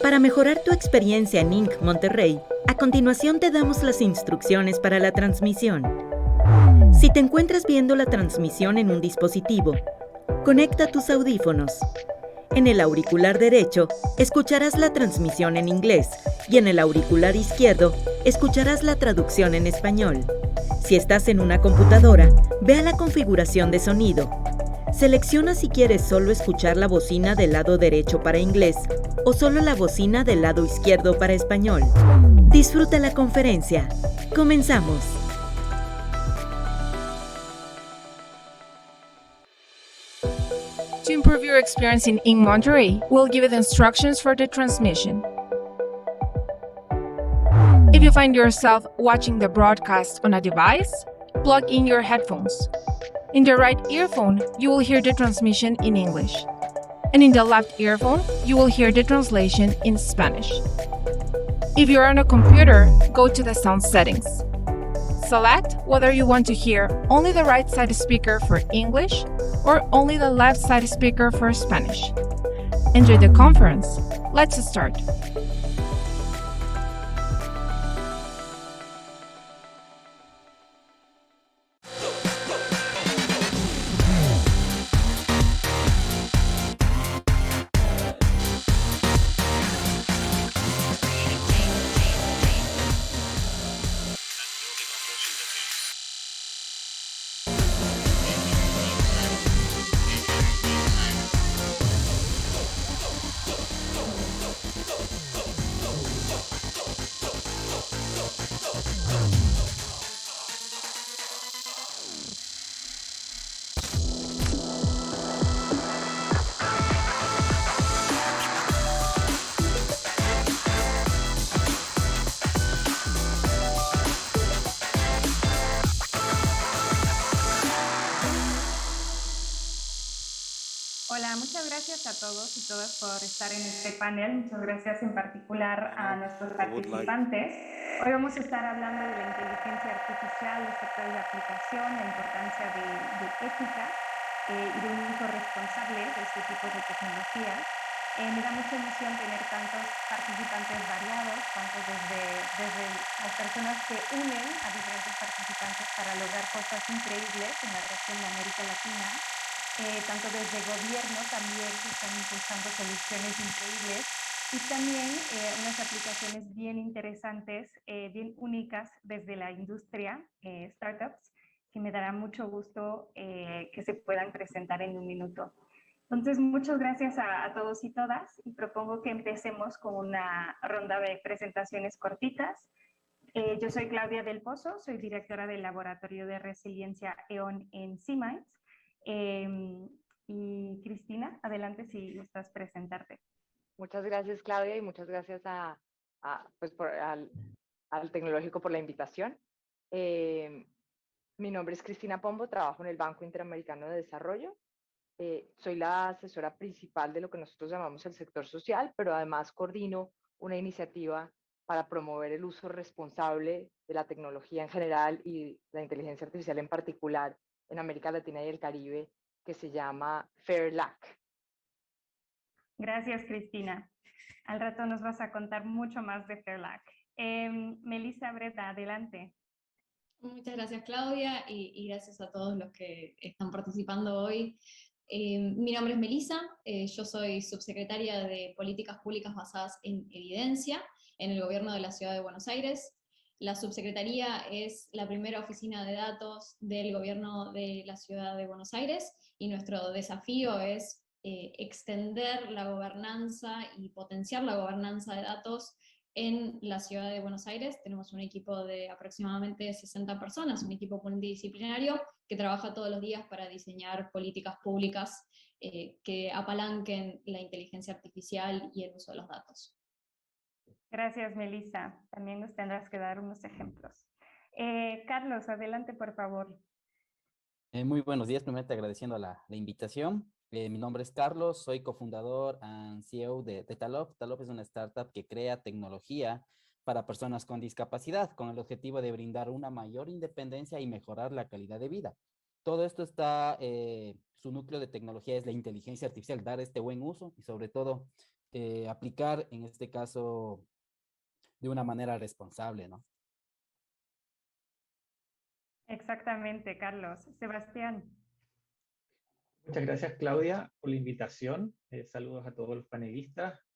Para mejorar tu experiencia en Inc. Monterrey, a continuación te damos las instrucciones para la transmisión. Si te encuentras viendo la transmisión en un dispositivo, conecta tus audífonos. En el auricular derecho, escucharás la transmisión en inglés y en el auricular izquierdo, escucharás la traducción en español. Si estás en una computadora, ve a la configuración de sonido. Selecciona si quieres solo escuchar la bocina del lado derecho para inglés o solo la bocina del lado izquierdo para español. Disfruta la conferencia. Comenzamos. To improve your experience in Monterey, we'll give you the instructions for the transmission. If you find yourself watching the broadcast on a device, plug in your headphones. In the right earphone, you will hear the transmission in English. And in the left earphone, you will hear the translation in Spanish. If you're on a computer, go to the sound settings. Select whether you want to hear only the right side speaker for English or only the left side speaker for Spanish. Enjoy the conference. Let's start. Hola, muchas gracias a todos y todas por estar en este panel. Muchas gracias en particular a nuestros participantes. Hoy vamos a estar hablando de la inteligencia artificial, los sectores de aplicación, la importancia de ética y de un uso responsable de este tipo de tecnologías. Me da mucha emoción tener tantos participantes variados, tanto desde las personas que unen a diferentes participantes para lograr cosas increíbles en la región de América Latina, tanto desde gobierno también que están impulsando soluciones increíbles y también unas aplicaciones bien interesantes, bien únicas desde la industria, startups, que me dará mucho gusto que se puedan presentar en un minuto. Entonces, muchas gracias a todos y todas y propongo que empecemos con una ronda de presentaciones cortitas. Yo soy Claudia del Pozo, soy directora del Laboratorio de Resiliencia E.ON en Siemens. Y Cristina, adelante si gustas presentarte. Muchas gracias, Claudia, y muchas gracias al Tecnológico por la invitación. Mi nombre es Cristina Pombo, trabajo en el Banco Interamericano de Desarrollo. Soy la asesora principal de lo que nosotros llamamos el sector social, pero además coordino una iniciativa para promover el uso responsable de la tecnología en general y la inteligencia artificial en particular en América Latina y el Caribe, que se llama FAIRLAC. Gracias, Cristina. Al rato nos vas a contar mucho más de FAIRLAC. Melissa Breda, adelante. Muchas gracias, Claudia, y gracias a todos los que están participando hoy. Mi nombre es Melissa, yo soy subsecretaria de Políticas Públicas Basadas en Evidencia en el Gobierno de la Ciudad de Buenos Aires. La subsecretaría es la primera oficina de datos del Gobierno de la Ciudad de Buenos Aires y nuestro desafío es extender la gobernanza y potenciar la gobernanza de datos en la Ciudad de Buenos Aires. Tenemos un equipo de aproximadamente 60 personas, un equipo multidisciplinario que trabaja todos los días para diseñar políticas públicas que apalanquen la inteligencia artificial y el uso de los datos. Gracias, Melissa. También nos tendrás que dar unos ejemplos. Carlos, adelante, por favor. Muy buenos días, primeramente agradeciendo la invitación. Mi nombre es Carlos, soy cofundador y CEO de Talop. Talop es una startup que crea tecnología para personas con discapacidad, con el objetivo de brindar una mayor independencia y mejorar la calidad de vida. Todo esto está, su núcleo de tecnología es la inteligencia artificial, dar este buen uso y sobre todo aplicar en este caso de una manera responsable, ¿no? Exactamente, Carlos. Sebastián. Muchas gracias, Claudia, por la invitación. Saludos a todos los panelistas.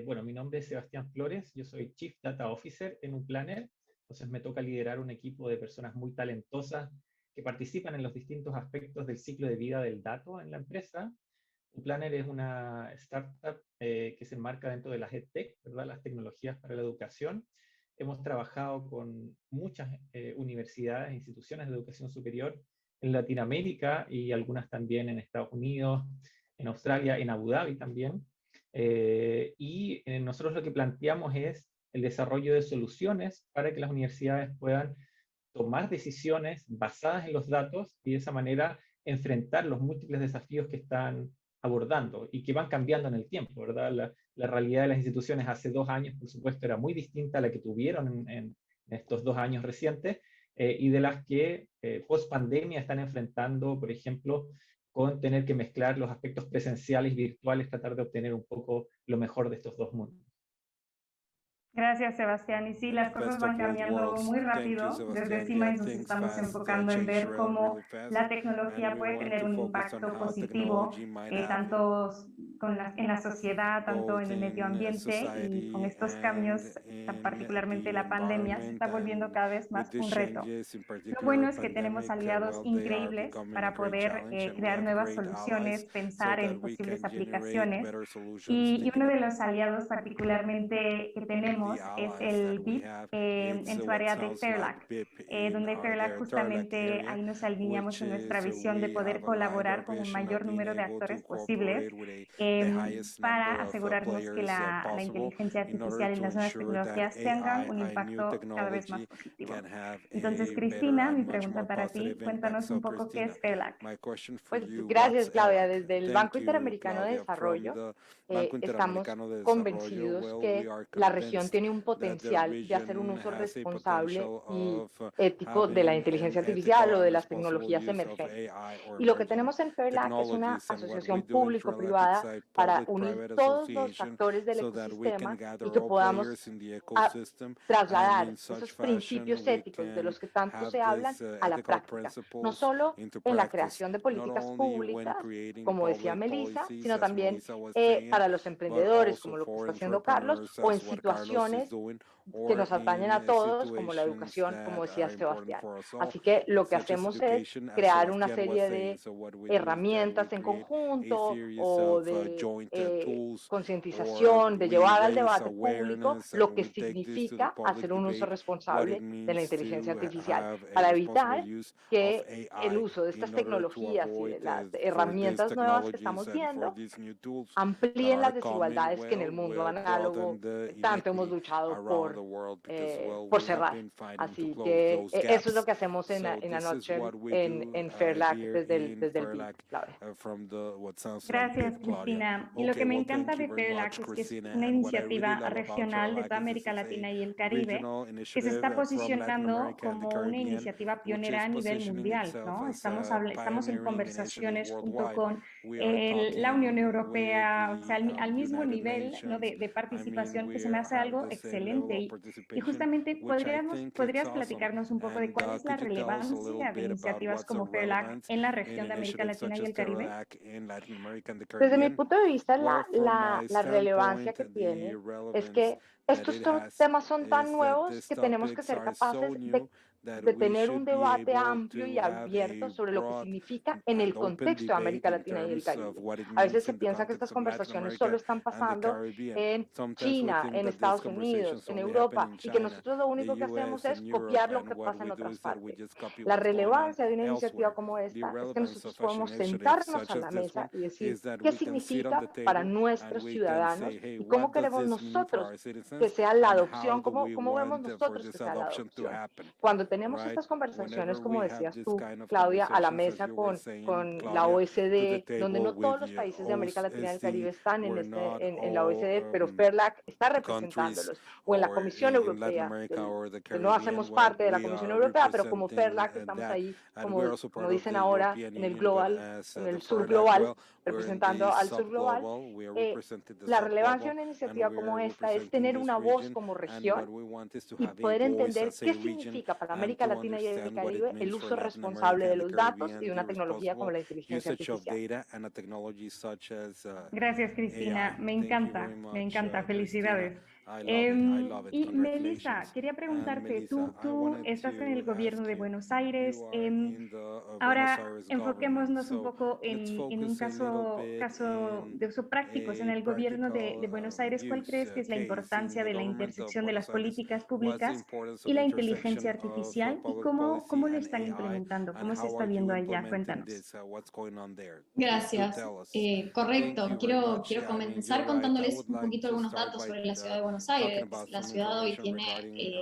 Bueno, mi nombre es Sebastián Flores, yo soy Chief Data Officer en Unplanner, entonces me toca liderar un equipo de personas muy talentosas que participan en los distintos aspectos del ciclo de vida del dato en la empresa. Unplanner es una startup que se enmarca dentro de las EdTech, ¿verdad? Las tecnologías para la educación. Hemos trabajado con muchas universidades e instituciones de educación superior en Latinoamérica y algunas también en Estados Unidos, en Australia, en Abu Dhabi también. Nosotros lo que planteamos es el desarrollo de soluciones para que las universidades puedan tomar decisiones basadas en los datos y de esa manera enfrentar los múltiples desafíos que están abordando y que van cambiando en el tiempo, ¿verdad? La realidad de las instituciones hace 2 años, por supuesto, era muy distinta a la que tuvieron en estos 2 años recientes, y de las que post pandemia están enfrentando, por ejemplo, con tener que mezclar los aspectos presenciales y virtuales, tratar de obtener un poco lo mejor de estos dos mundos. Gracias, Sebastián. Y sí, las cosas van cambiando muy rápido. Desde Siemens nos estamos enfocando en ver cómo la tecnología puede tener un impacto positivo, tanto en la sociedad, tanto en el medio ambiente, y con estos cambios, particularmente la pandemia, se está volviendo cada vez más un reto. Lo bueno es que tenemos aliados increíbles para poder crear nuevas soluciones, pensar en posibles aplicaciones. Y uno de los aliados particularmente que tenemos es el BIP en su área de Fairlac, donde Fairlac justamente ahí nos alineamos en nuestra visión de poder colaborar con un mayor número de actores posibles para asegurarnos que la inteligencia artificial y las nuevas tecnologías tengan un impacto cada vez más positivo. Entonces, Cristina, mi pregunta para ti, cuéntanos un poco qué es Fairlac. Pues gracias, Claudia. Desde el Banco Interamericano de Desarrollo estamos convencidos que la región tiene un potencial de hacer un uso responsable y ético de la inteligencia artificial o de las tecnologías emergentes. Y lo que tenemos en Fairlac es una asociación público-privada para unir todos los actores del ecosistema y que podamos trasladar esos principios éticos de los que tanto se hablan a la práctica, no solo en la creación de políticas públicas, como decía Melissa, sino también para los emprendedores, como lo que está haciendo Carlos, o en situaciones que nos atañen a todos, como la educación, como decía Sebastián. Así que lo que hacemos es crear una serie de herramientas en conjunto o de concientización, de llevar al debate público lo que significa hacer un uso responsable de la inteligencia artificial para evitar que el uso de estas tecnologías y de las herramientas nuevas que estamos viendo amplíen las desigualdades que en el mundo análogo tanto hemos luchado por cerrar. Así que eso es lo que hacemos en la noche en Fairlac desde el BIC, Claudia. Gracias, Cristina. Y lo que me encanta de Fairlac es que es una iniciativa regional de toda América Latina y el Caribe que se está posicionando como una iniciativa pionera a nivel mundial, ¿no? Estamos en conversaciones junto con la Unión Europea, o sea, al mismo nivel, ¿no?, de participación, que se me hace algo excelente. Y justamente podrías platicarnos un poco de cuál es la relevancia de iniciativas como Fairlac en la región de América Latina y el Caribe. Desde mi punto de vista, la relevancia que tiene es que estos temas son tan nuevos que tenemos que ser capaces de tener un debate amplio y abierto sobre lo que significa en el contexto de América Latina y el Caribe. A veces se piensa que estas conversaciones solo están pasando en China, en Estados Unidos, en Europa, y que nosotros lo único que hacemos es copiar lo que pasa en otras partes. La relevancia de una iniciativa como esta es que nosotros podemos sentarnos a la mesa y decir qué significa para nuestros ciudadanos y cómo queremos nosotros que sea la adopción, cómo vemos nosotros que sea la adopción. Cuando tenemos estas conversaciones, como decías tú, Claudia, a la mesa con la OECD, donde no todos los países de América Latina y el Caribe están en la OECD, pero FERLAC está representándolos, o en la Comisión Europea, que no hacemos parte de la Comisión Europea, pero como FERLAC estamos ahí, como dicen ahora, en el global, en el sur global, representando al sur global. La relevancia de una iniciativa como esta es tener una voz como región y poder entender qué significa para América Latina y el Caribe el uso responsable de los datos y de una tecnología como la inteligencia artificial. Gracias, Cristina. Me encanta. Felicidades. Y Melissa, quería preguntarte, tú estás en el gobierno de Buenos Aires. Ahora enfoquémonos un poco en un caso de uso práctico. En el gobierno de Buenos Aires, ¿cuál crees que es la importancia de la intersección de las políticas públicas y la inteligencia artificial? ¿Y cómo lo están implementando? ¿Cómo se está viendo allá? Cuéntanos. Gracias. Correcto. Quiero comenzar contándoles un poquito algunos datos sobre la ciudad de Buenos Aires. La ciudad hoy tiene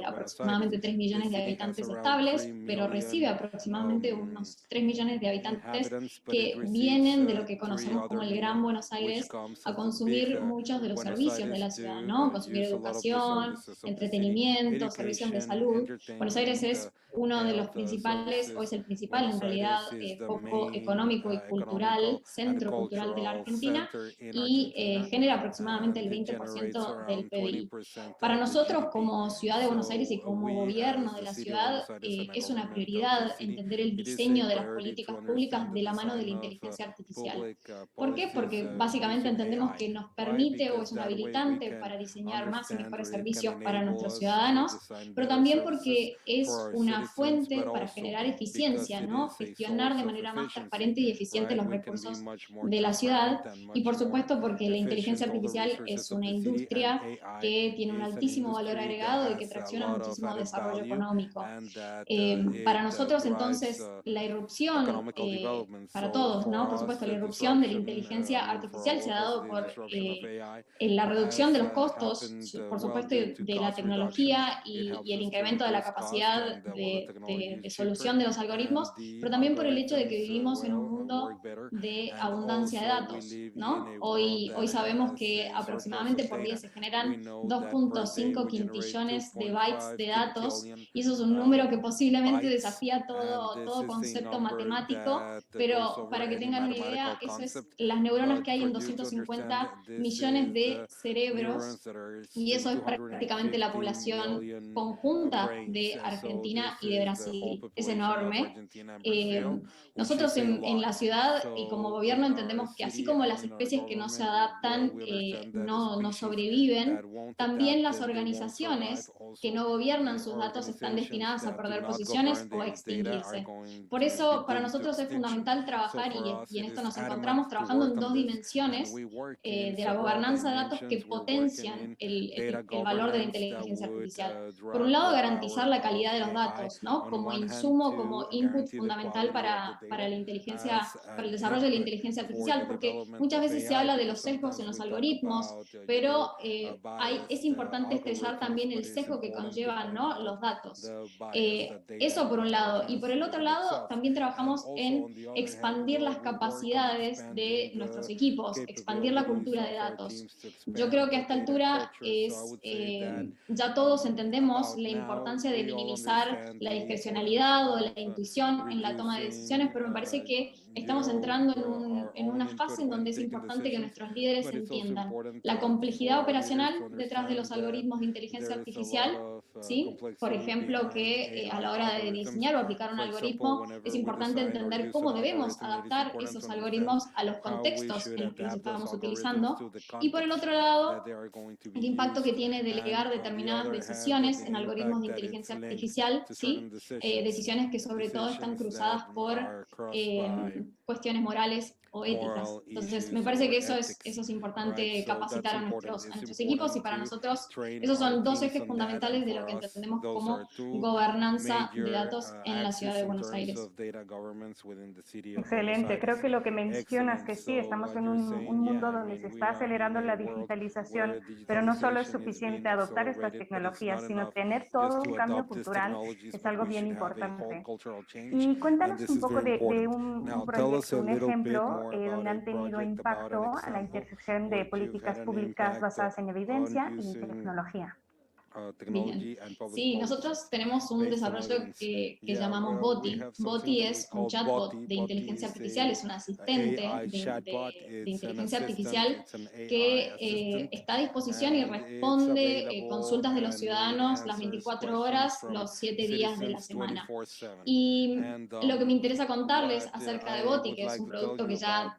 aproximadamente 3 millones de habitantes estables, pero recibe aproximadamente unos 3 millones de habitantes que vienen de lo que conocemos como el Gran Buenos Aires a consumir muchos de los servicios de la ciudad, ¿no? Consumir educación, entretenimiento, servicios de salud. Buenos Aires es uno de los principales, o es el principal en realidad, foco económico y cultural, centro cultural de la Argentina, y genera aproximadamente el 20% del PBI. Para nosotros como Ciudad de Buenos Aires y como gobierno de la ciudad, es una prioridad entender el diseño de las políticas públicas de la mano de la inteligencia artificial. ¿Por qué? Porque básicamente entendemos que nos permite o es un habilitante para diseñar más y mejores servicios para nuestros ciudadanos, pero también porque es una fuente para generar eficiencia, ¿no? Gestionar de manera más transparente y eficiente los recursos de la ciudad, y por supuesto porque la inteligencia artificial es una industria que tiene un altísimo valor agregado y que tracciona muchísimo desarrollo económico. Para nosotros entonces la irrupción, para todos, ¿no? Por supuesto, la irrupción de la inteligencia artificial se ha dado por la reducción de los costos, por supuesto, de la tecnología y el incremento de la capacidad de solución de los algoritmos, pero también por el hecho de que vivimos en un mundo de abundancia de datos, ¿no? Hoy sabemos que aproximadamente por día se generan 2.5 quintillones de bytes de datos, y eso es un número que posiblemente desafía todo concepto matemático, pero para que tengan una idea, eso es las neuronas que hay en 250 millones de cerebros, y eso es prácticamente la población conjunta de Argentina y de Brasil. Es enorme. Nosotros en la ciudad y como gobierno entendemos que así como las especies que no se adaptan no sobreviven, también las organizaciones que no gobiernan sus datos están destinadas a perder posiciones o a extinguirse. Por eso para nosotros es fundamental trabajar, y en esto nos encontramos trabajando en dos dimensiones de la gobernanza de datos que potencian el valor de la inteligencia artificial. Por un lado, garantizar la calidad de los datos, ¿no? Como insumo, como input fundamental para la inteligencia, para el desarrollo de la inteligencia artificial, porque muchas veces se habla de los sesgos en los algoritmos, pero es importante expresar también el sesgo que conllevan, ¿no? Los datos. Eso por un lado. Y por el otro lado, también trabajamos en expandir las capacidades de nuestros equipos, expandir la cultura de datos. Yo creo que a esta altura ya todos entendemos la importancia de minimizar la discrecionalidad o la intuición en la toma de decisiones, pero me parece que estamos entrando en una fase en donde es importante que nuestros líderes entiendan la complejidad operacional detrás de los algoritmos de inteligencia artificial, ¿sí? Por ejemplo, que a la hora de diseñar o aplicar un algoritmo es importante entender cómo debemos adaptar esos algoritmos a los contextos en los que los estamos utilizando, y por el otro lado, el impacto que tiene delegar determinadas decisiones en algoritmos de inteligencia artificial, ¿sí? Decisiones que sobre todo están cruzadas por cuestiones morales o éticas. Entonces, me parece que eso es importante capacitar a nuestros equipos, y para nosotros esos son dos ejes fundamentales de lo que entendemos como gobernanza de datos en la ciudad de Buenos Aires. Excelente, creo que lo que mencionas, que sí, estamos en un mundo donde se está acelerando la digitalización, pero no solo es suficiente adoptar estas tecnologías, sino tener todo un cambio cultural es algo bien importante. Y cuéntanos un poco de un proyecto, un ejemplo donde han tenido impacto a la intersección de políticas públicas basadas en evidencia y tecnología. Bien. Sí, nosotros tenemos un desarrollo que llamamos Boti. Boti es un chatbot de inteligencia artificial, es un asistente de inteligencia artificial que está a disposición y responde consultas de los ciudadanos las 24 horas, los 7 días de la semana. Y lo que me interesa contarles acerca de Boti, que es un producto que ya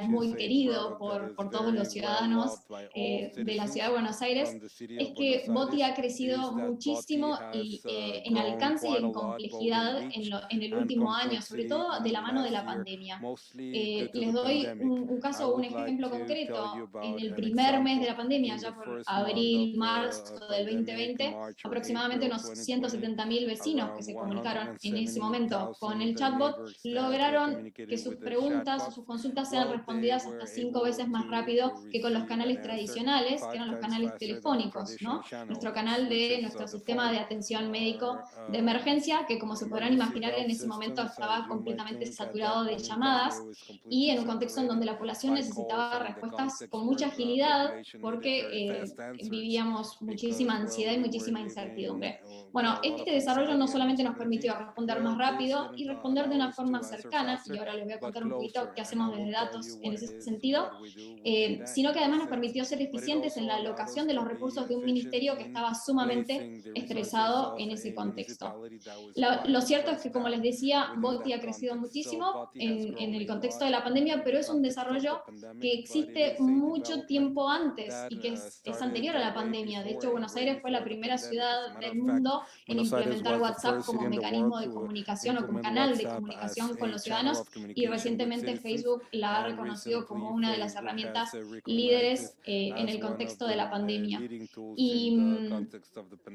es muy querido por todos los ciudadanos de la ciudad de Buenos Aires, es que Boti ha crecido muchísimo en alcance y en complejidad en el último año, sobre todo de la mano de la pandemia. Les doy un caso, un ejemplo concreto. En el primer mes de la pandemia, ya por abril, marzo del 2020, aproximadamente unos 170.000 vecinos que se comunicaron en ese momento con el chatbot lograron que sus preguntas o sus consultas sean respondidas hasta 5 veces más rápido que con los canales tradicionales, que eran los canales telefónicos, ¿no? Nuestro sistema de atención médico de emergencia, que como se podrán imaginar en ese momento estaba completamente saturado de llamadas, y en un contexto en donde la población necesitaba respuestas con mucha agilidad porque vivíamos muchísima ansiedad y muchísima incertidumbre. Bueno, este desarrollo no solamente nos permitió responder más rápido y responder de una forma cercana, y ahora les voy a contar un poquito qué hacemos desde datos en ese sentido, sino que además nos permitió ser eficientes en la alocación de los recursos de un ministerio que estaba sumamente estresado en ese contexto. Lo cierto es que, como les decía, Boti ha crecido muchísimo en el contexto de la pandemia, pero es un desarrollo que existe mucho tiempo antes y que es anterior a la pandemia. De hecho, Buenos Aires fue la primera ciudad del mundo en implementar WhatsApp como mecanismo de comunicación o como canal de comunicación con los ciudadanos, y recientemente Facebook la ha reconocido como una de las herramientas líderes en el contexto de la pandemia. Y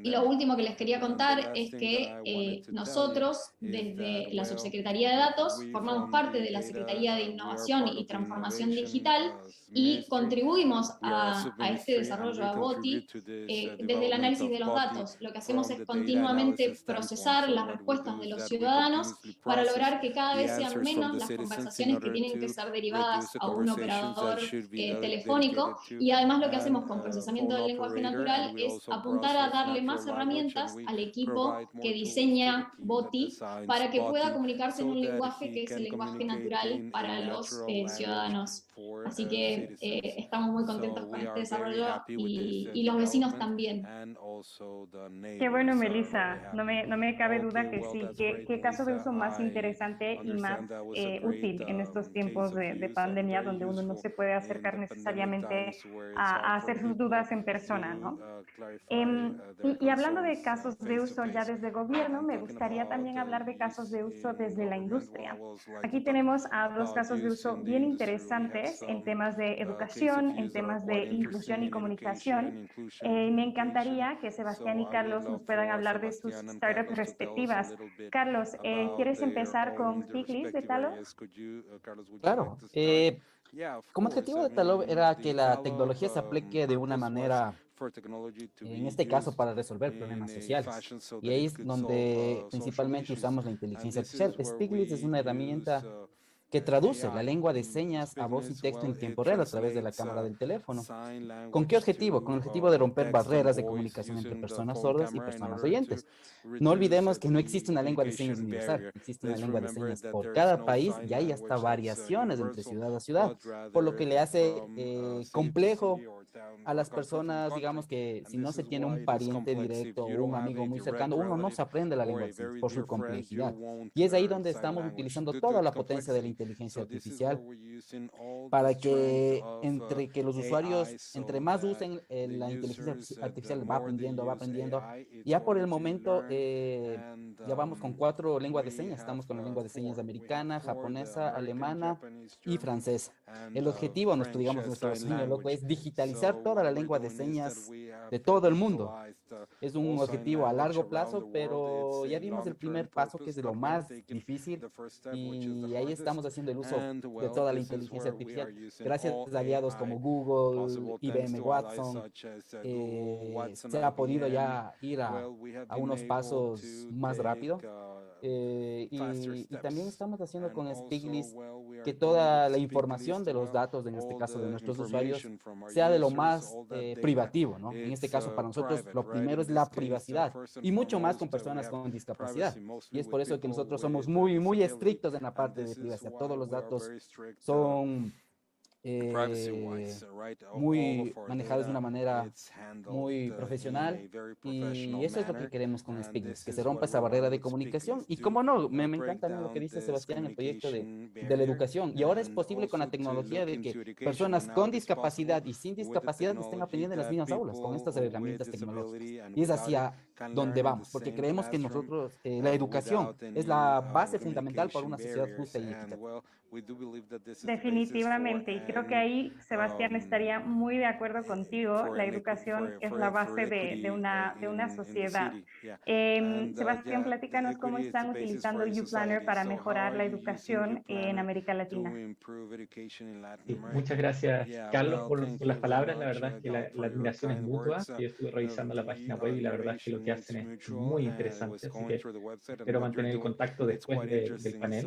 lo último que les quería contar es que nosotros, desde la Subsecretaría de Datos, formamos parte de la Secretaría de Innovación y Transformación Digital y contribuimos a este desarrollo, a Boti, desde el análisis de los datos. Lo que hacemos es continuamente procesar las respuestas de los ciudadanos para lograr que cada vez sean menos las conversaciones que tienen que ser derivadas a un operador telefónico, y además lo que hacemos con procesamiento del lenguaje natural es apuntar a darle más herramientas al equipo que diseña Boti para que pueda comunicarse en un lenguaje que es el lenguaje natural para los ciudadanos. Así que estamos muy contentos con este desarrollo y los vecinos también. Qué bueno, Melissa, no me cabe duda que sí. ¿Qué caso de uso más interesante y más útil en estos tiempos de pandemia, donde uno no se puede acercar necesariamente a hacer sus dudas en persona, ¿no? Y hablando de casos de uso ya desde gobierno, me gustaría también hablar de casos de uso desde la industria. Aquí tenemos a dos casos de uso bien interesantes en temas de educación, en temas de inclusión y comunicación. Me encantaría que Sebastián y Carlos nos puedan hablar de sus startups respectivas. Carlos, ¿quieres empezar con Stiglitz de Talov? Claro. Como objetivo de Talov era que la tecnología se aplique de una manera, en este caso, para resolver problemas sociales. Y ahí es donde principalmente usamos la inteligencia artificial. Stiglitz es una herramienta que traduce la lengua de señas a voz y texto en tiempo real a través de la cámara del teléfono. ¿Con qué objetivo? Con el objetivo de romper barreras de comunicación entre personas sordas y personas oyentes. No olvidemos que no existe una lengua de señas universal, existe una lengua de señas por cada país y hay hasta variaciones entre ciudad a ciudad, por lo que le hace complejo a las personas, digamos que si no se tiene un pariente directo o un amigo muy cercano, uno no se aprende la lengua de señas por su complejidad. Y es ahí donde estamos utilizando toda la potencia de la inteligencia inteligencia artificial para que entre que los usuarios, entre más usen la inteligencia artificial, va aprendiendo. Ya por el momento, ya vamos con 4 lenguas de señas. Estamos con la lengua de señas americana, japonesa, alemana y francesa. El objetivo, nuestro sueño loco es digitalizar toda la lengua de señas de todo el mundo. Es un objetivo a largo plazo, pero ya dimos el primer paso, que es de lo más difícil, y ahí estamos haciendo el uso de toda la inteligencia artificial. Gracias a aliados como Google, IBM Watson, se ha podido ya ir a unos pasos más rápido. Y también estamos haciendo con Stiglitz que toda la información de los datos, en este caso de nuestros usuarios, sea de lo más privativo, ¿no? En este caso, para nosotros, lo primero es la privacidad, y mucho más con personas con discapacidad. Y es por eso que nosotros somos muy, muy estrictos en la parte de privacidad. Todos los datos son muy manejados de una manera muy profesional, y eso es lo que queremos con Stiglitz, que se rompa esa barrera de comunicación. Y cómo no, me encanta también lo que dice Sebastián, el proyecto de la educación. Y ahora es posible con la tecnología de que personas con discapacidad y sin discapacidad estén aprendiendo en las mismas aulas con estas herramientas tecnológicas. Y es hacia donde vamos, porque creemos que nosotros, la educación es la base fundamental para una sociedad justa y equitativa. Definitivamente, y creo que ahí Sebastián estaría muy de acuerdo contigo. La educación es la base de una sociedad. Sebastián, platícanos cómo están utilizando YouPlanner para mejorar la educación en América Latina. Sí, muchas gracias, Carlos, por las palabras. La verdad es que la admiración es mutua. Yo estuve revisando la página web y la verdad es que lo que hacen es muy interesante, así que espero mantener el contacto después del panel.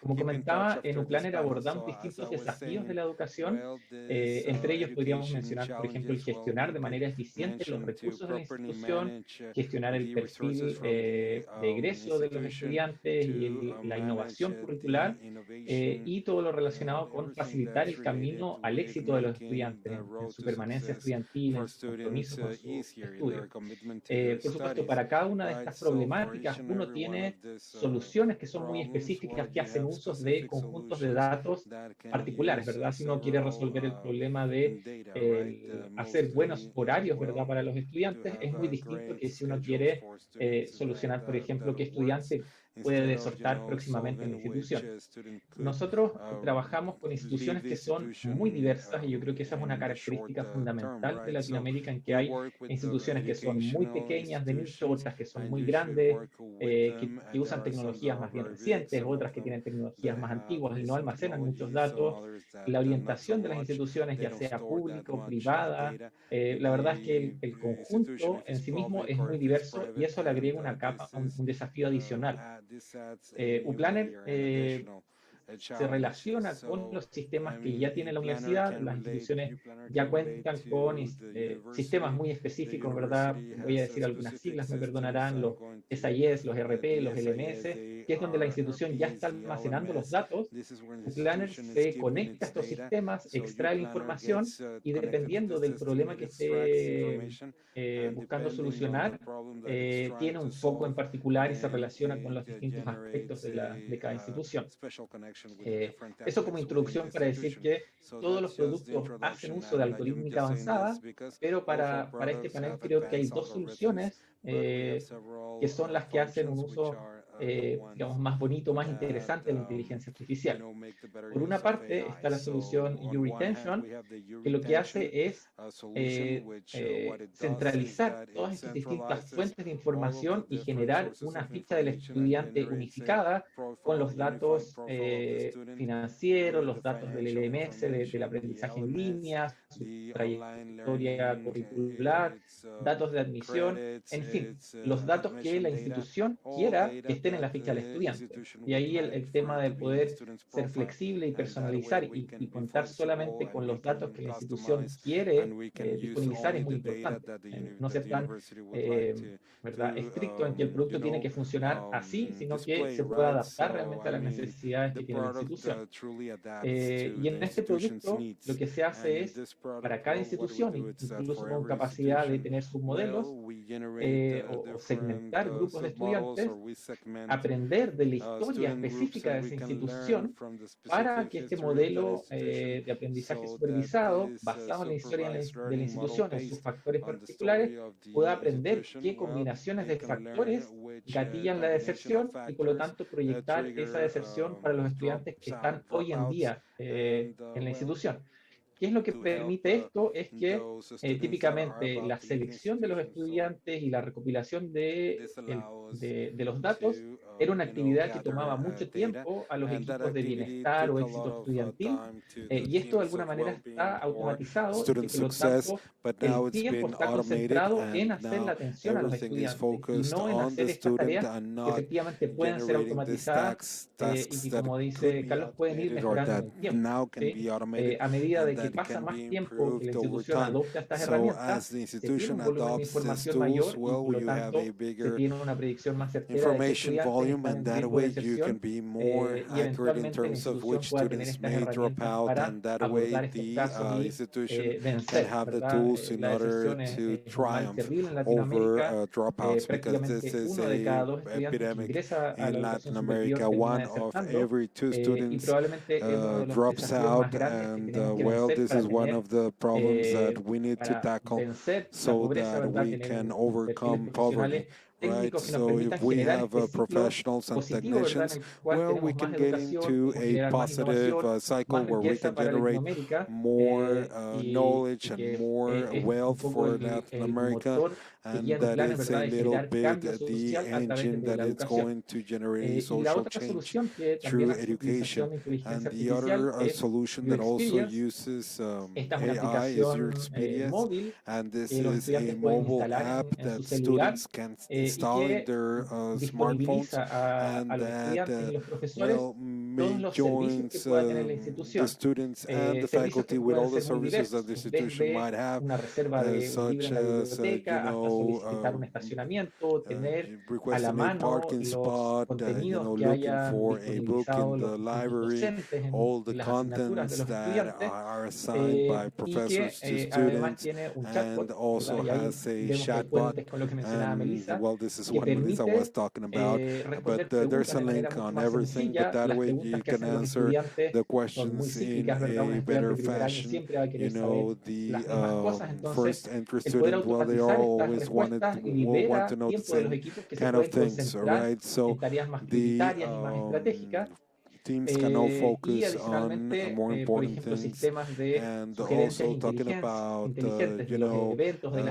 Como comentaba, en UPlanner abordamos distintos desafíos de la educación. Entre ellos podríamos mencionar, por ejemplo, el gestionar de manera eficiente los recursos de la institución, gestionar el perfil de egreso de los estudiantes y la innovación curricular, y todo lo relacionado con facilitar el camino al éxito de los estudiantes en su permanencia estudiantil, en su compromiso con su estudio. Por supuesto, para cada una de estas problemáticas uno tiene soluciones que son muy específicas, que hacen usos de conjuntos de datos particulares, ¿verdad? Si uno quiere resolver el problema de hacer buenos horarios, ¿verdad?, para los estudiantes, es muy distinto que si uno quiere solucionar, por ejemplo, qué estudiante puede desertar próximamente en la institución. Nosotros trabajamos con instituciones que son muy diversas, y yo creo que esa es una característica fundamental de Latinoamérica, en que hay instituciones que son muy pequeñas, de nicho, otras que son muy grandes, que usan tecnologías más bien recientes, otras que tienen tecnologías más antiguas y no almacenan muchos datos. La orientación de las instituciones, ya sea pública o privada, la verdad es que el conjunto en sí mismo es muy diverso, y eso le agrega una capa, un desafío adicional. UPlanner se relaciona con los sistemas que ya tiene la universidad. Las instituciones ya cuentan con sistemas muy específicos, ¿verdad? Voy a decir algunas siglas, me perdonarán, los SIS, los RP, los LMS, que es donde la institución ya está almacenando los datos. UPlanner se conecta a estos sistemas, extrae la información, y dependiendo del problema que esté buscando solucionar, tiene un foco en particular y se relaciona con los distintos aspectos de cada institución. Eso como introducción para decir que todos los productos hacen uso de algorítmica avanzada, pero para este panel creo que hay dos soluciones que son las que hacen un uso digamos, más bonito, más interesante de la inteligencia artificial. Por una parte está la solución URetention, que lo que hace es centralizar todas estas distintas fuentes de información y generar una ficha del estudiante unificada con los datos financieros, los datos del LMS, del aprendizaje en línea, su trayectoria curricular, datos de admisión, en fin, los datos que la institución quiera que estén en la ficha del estudiante. Y ahí el tema de poder ser flexible y personalizar y contar solamente con los datos que la institución quiere disponibilizar es muy importante. No ser tan ¿verdad?, estricto en que el producto tiene que funcionar así, sino que se pueda adaptar realmente a las necesidades que tiene la institución. Y en este producto lo que se hace es, para cada institución, incluso con capacidad de tener submodelos o segmentar grupos de estudiantes, aprender de la historia específica de esa institución para que este modelo de aprendizaje supervisado, basado en la historia de la institución, en sus factores particulares, pueda aprender qué combinaciones de factores gatillan la deserción y por lo tanto proyectar esa deserción para los estudiantes que están hoy en día en la institución. ¿Qué es lo que permite esto? Es que típicamente la selección de los estudiantes y la recopilación de los datos era una actividad que tomaba mucho tiempo a los equipos de bienestar o éxito estudiantil, y esto de alguna manera está automatizado y que por lo tanto el tiempo está concentrado en hacer la atención a los estudiantes y no en hacer estas tareas que efectivamente pueden ser automatizadas y que, como dice Carlos, pueden ir mejorando en el tiempo. ¿Sí? A medida de que pasa más tiempo que la institución adopta estas herramientas, se tiene un volumen de información mayor y por lo tanto se tiene una predicción más certera de qué estudiantes están en riesgo de deserción y eventualmente la institución pueda tener estas herramientas para abordar estos casos y vencer, ¿verdad? La deserción es un mal terrible en Latinoamérica. Prácticamente uno de cada dos estudiantes que ingresa a la educación superior termina desertando y probablemente es uno de los desafíos más grandes que tenemos que vencer this is one of the problems that we need to tackle so that we can overcome poverty. Right, so if we have professionals and technicians, well, we can get into a positive cycle where we can generate more knowledge and more wealth for Latin America, and that is a little bit the engine that is going to generate social change through education. And the other solution that also uses AI is your Expedia, and this is a mobile app that students can install in their smartphones, and that joins the students and the faculty with all the services that the institution might have, such as requesting a parking spot, looking for a book in the library, all the contents that are assigned by professors to students, and also has a chatbot. And well, this is what Melissa was talking about, but there's a link on everything, but that way you can answer the questions in a better fashion. The first entry student, well, they all always want to know the same kind of things, right? So the teams can all focus on more important things, and also talking about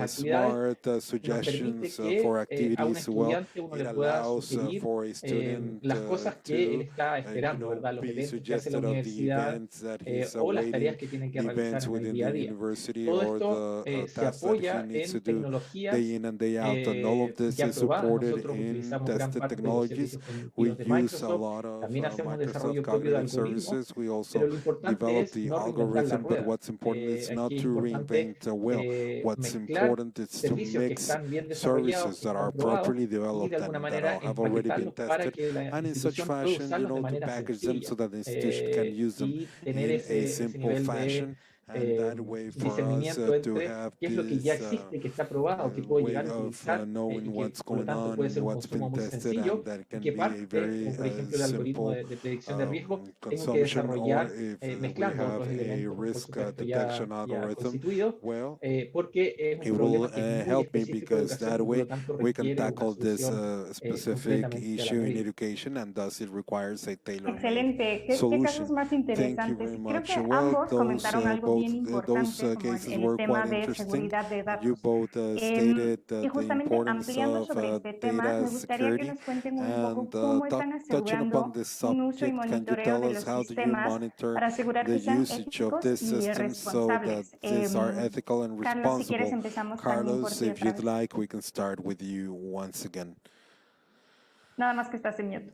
smart suggestions for activities. Well, it allows for a student to be suggested of the events that he's awaiting, the events within the university, or the tasks that he needs to do day in and day out. And all of this is supported in tested technologies. We use a lot of Microsoft Cognitive Services. We also develop the algorithm, but what's important is not to reinvent the wheel. What's important is to mix services that are properly developed and that have already been tested, and in such fashion, to package them so that the institution can use them in a simple fashion. And that way for us to have this way of knowing what's going on, what's been tested, and that can be a very simple consumption, or if we have a risk detection algorithm, well, it will help me, because that way we can tackle this specific issue in education, and thus it requires a tailor-made solution. Thank you very much. Well, those cases were quite interesting. You both stated the importance of data security, and touching upon this subject, can you tell us how do you monitor the usage of this system so that these are ethical and responsible? Carlos, if you'd like, we can start with you once again. Nada más que estás en mute.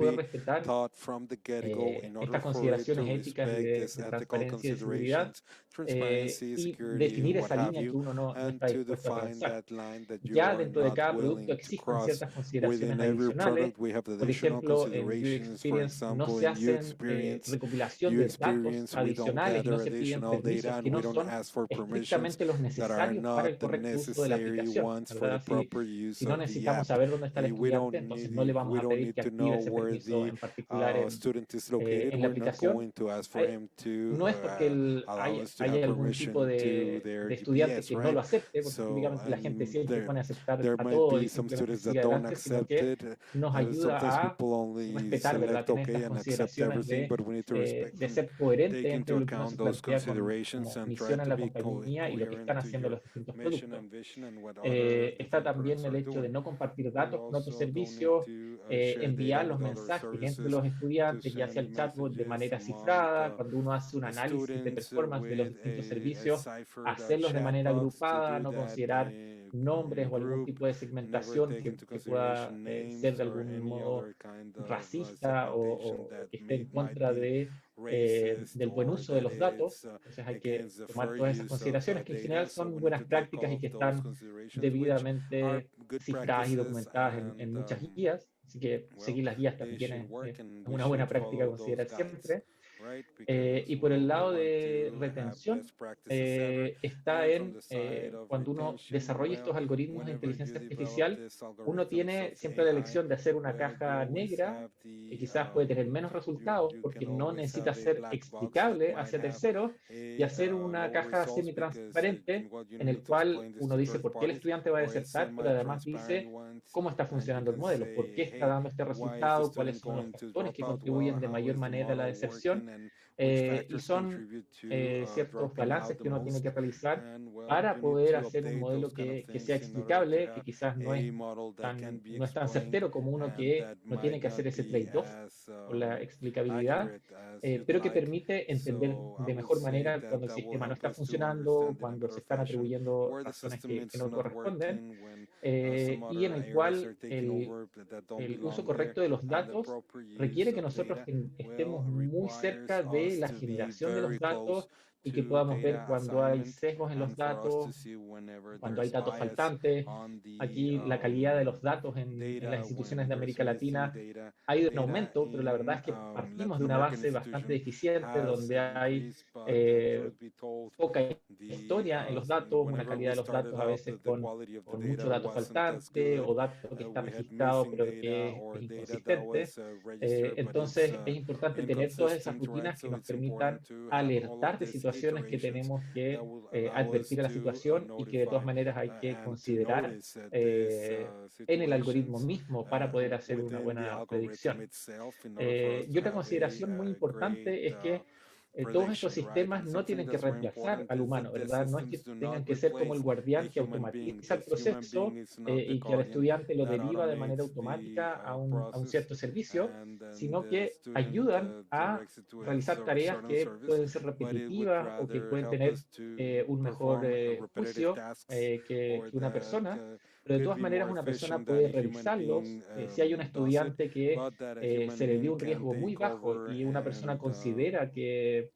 poder respetar estas consideraciones éticas y de transparencia y de seguridad, y definir esa línea que uno no está dispuesto a avanzar. Ya dentro de cada producto existen ciertas consideraciones adicionales. Por ejemplo, en User Experience no se hacen recopilación de datos adicionales y no se piden permisos que no son estrictamente los necesarios para el correcto uso de la aplicación, ¿verdad? Si no necesitamos saber dónde está el estudiante, entonces no le vamos a pedir que active ese permiso en particular en la aplicación. no es porque hay algún tipo de estudiante que no lo acepte, porque típicamente la gente siempre pone a aceptar a todo y simplemente sigue adelante, sino que nos ayuda a respetar, ¿verdad? Tener estas consideraciones de ser coherente entre lo que uno se plantea como misión en la compañía y lo que están haciendo los distintos productos. Está también el hecho de no compartir datos con otros servicios, enviar los mensajes entre los estudiantes, ya sea el chatbot de manera cifrada, cuando uno hace un análisis de performance de los distintos servicios, hacerlos de manera agrupada, no considerar nombres o algún tipo de segmentación que pueda ser de algún modo racista o que esté en contra del buen uso de los datos. Entonces hay que tomar todas esas consideraciones que en general son buenas prácticas y que están debidamente cifradas y documentadas en muchas guías. Así que seguir las guías también es una buena práctica a considerar siempre. Y por el lado de retención, está en cuando uno desarrolla estos algoritmos de inteligencia artificial, uno tiene siempre la elección de hacer una caja negra, que quizás puede tener menos resultados porque no necesita ser explicable hacia terceros, y hacer una caja semi-transparente en el cual uno dice por qué el estudiante va a desertar, pero además dice cómo está funcionando el modelo, por qué está dando este resultado, cuáles son los factores que contribuyen de mayor manera a la deserción. Y son ciertos balances que uno tiene que realizar para poder hacer un modelo que sea explicable, que quizás no es tan certero como uno que no tiene que hacer ese trade-off con la explicabilidad, pero que permite entender de mejor manera cuando el sistema no está funcionando, cuando se están atribuyendo razones que no corresponden, y en el cual el uso correcto de los datos requiere que nosotros estemos muy cerca de la generación de los datos y que podamos ver cuando hay sesgos en los datos, cuando hay datos faltantes. Aquí la calidad de los datos en las instituciones de América Latina ha ido en aumento, pero la verdad es que partimos de una base bastante deficiente, donde hay poca historia en los datos, una calidad de los datos a veces con mucho dato faltante o dato que está registrado pero que es inconsistente. Entonces es importante tener todas esas rutinas que nos permitan alertar de situaciones que tenemos que advertir a la situación y que de todas maneras hay que considerar en el algoritmo mismo para poder hacer una buena predicción. Y otra consideración muy importante es que todos estos sistemas no tienen que reemplazar al humano, ¿verdad? No es que tengan que ser como el guardián que automatiza el proceso y que al estudiante lo deriva de manera automática a un cierto servicio, sino que ayudan a realizar tareas que pueden ser repetitivas o que pueden tener un mejor juicio que una persona. Pero de todas maneras una persona puede revisarlos. Si hay un estudiante que se le dio un riesgo muy bajo y una persona considera que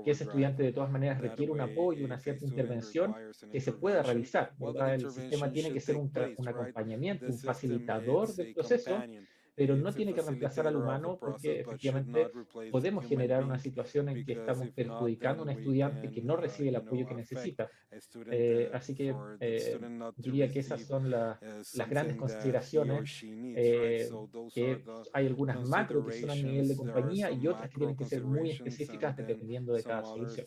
ese estudiante de todas maneras requiere un apoyo, una cierta intervención, que se pueda realizar, ¿verdad? El sistema tiene que ser un acompañamiento, un facilitador del proceso, pero no tiene que reemplazar al humano, porque efectivamente podemos generar una situación en que estamos perjudicando a un estudiante que no recibe el apoyo que necesita. Así que diría que esas son las grandes consideraciones, que hay algunas macro que son a nivel de compañía y otras que tienen que ser muy específicas dependiendo de cada solución.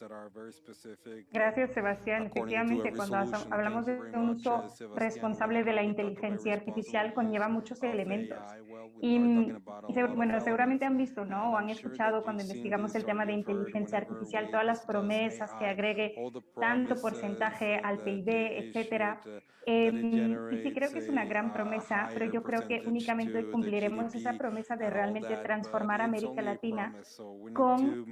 Gracias, Sebastián. Efectivamente, cuando hablamos de un uso responsable de la inteligencia artificial, conlleva muchos elementos. Y bueno, seguramente han visto, ¿no? O han escuchado cuando investigamos el tema de inteligencia artificial, todas las promesas que agregue tanto porcentaje al PIB, etcétera. Y sí, creo que es una gran promesa, pero yo creo que únicamente cumpliremos esa promesa de realmente transformar América Latina con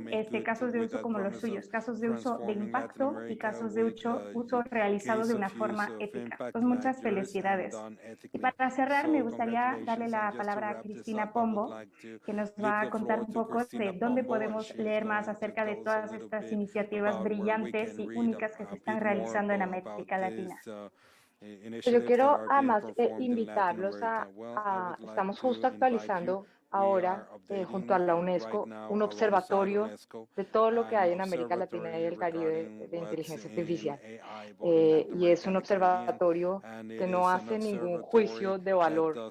casos de uso como los suyos, casos de uso de impacto y casos de uso realizado de una forma ética. Pues muchas felicidades. Y para cerrar, me gustaría darle la palabra a Cristina Pombo, que nos va a contar un poco de dónde podemos leer más acerca de todas estas iniciativas brillantes y únicas que se están realizando en América Latina. Yo quiero además invitarlos estamos justo actualizando ahora, junto a la UNESCO, un observatorio de todo lo que hay en América Latina y el Caribe de inteligencia artificial. Y es un observatorio que no hace ningún juicio de valor.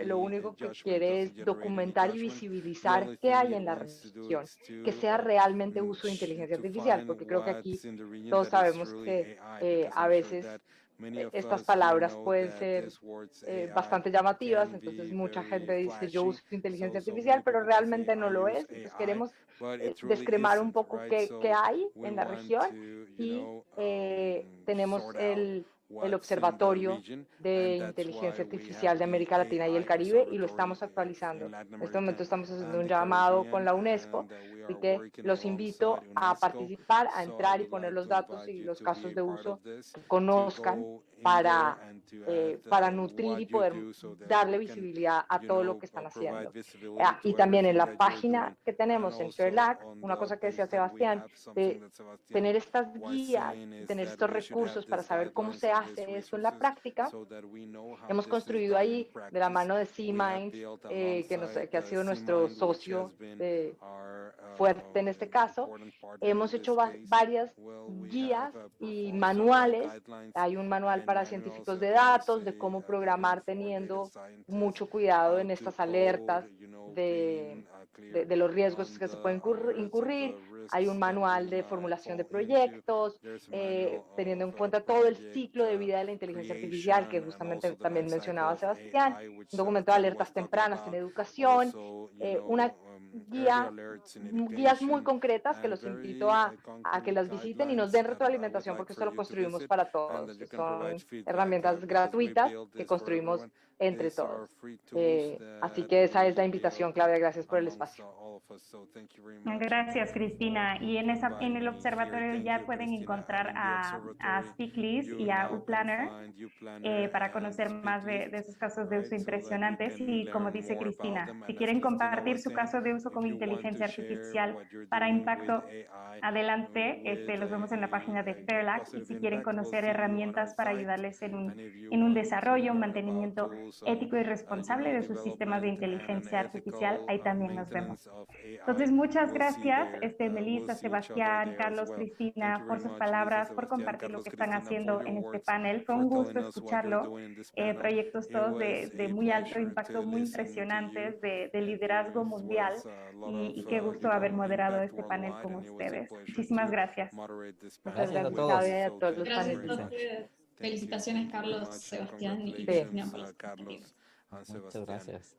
Lo único que quiere es documentar y visibilizar qué hay en la región, que sea realmente uso de inteligencia artificial, porque creo que aquí todos sabemos que a veces estas palabras pueden ser bastante llamativas, entonces mucha gente dice yo uso inteligencia artificial, pero realmente no lo es. Entonces queremos descremar un poco qué hay en la región y tenemos el Observatorio de Inteligencia Artificial de América Latina y el Caribe y lo estamos actualizando. En este momento estamos haciendo un llamado con la UNESCO, así que los invito a participar, a entrar y poner los datos y los casos de uso que conozcan para nutrir y poder darle visibilidad a todo lo que están haciendo. Y también en la página que tenemos en FAIRLAC, una cosa que decía Sebastián, de tener estas guías, tener estos recursos para saber cómo se hace eso en la práctica. Hemos construido ahí de la mano de C-Mind, que ha sido nuestro socio fuerte en este caso. Hemos hecho varias guías y manuales. Hay un manual para científicos de datos de cómo programar teniendo mucho cuidado en estas alertas de los riesgos que se pueden incurrir. Hay un manual de formulación de proyectos, teniendo en cuenta todo el ciclo de vida de la inteligencia artificial, que justamente también mencionaba Sebastián, un documento de alertas tempranas en educación, una guías muy concretas que los invito a que las visiten y nos den retroalimentación, porque esto lo construimos para todos. Son herramientas gratuitas que construimos entre todos. Así que esa es la invitación, Claudia. Gracias por el espacio. Gracias, Cristina. Y en el observatorio ya pueden encontrar a SpeakList y a UPlanner para conocer más de esos casos de uso impresionantes. Y como dice Cristina, si quieren compartir su caso de uso con inteligencia artificial para impacto, adelante, los vemos en la página de FAIRLAC. Y si quieren conocer herramientas para ayudarles en un desarrollo, un mantenimiento ético y responsable de sus sistemas de inteligencia artificial, ahí también nos vemos. Entonces, muchas gracias, Melissa, Sebastián, Carlos, Cristina, por sus palabras, por compartir lo que están haciendo en este panel. Fue un gusto escucharlo. Proyectos todos de muy alto impacto, muy impresionantes, de liderazgo mundial. Y qué gusto haber moderado este panel con ustedes. Muchísimas gracias. Gracias a todos. A todos los Gracias panelistas. a ustedes. Felicitaciones, Carlos, Sebastián y Cristina por las iniciativas. Muchas gracias.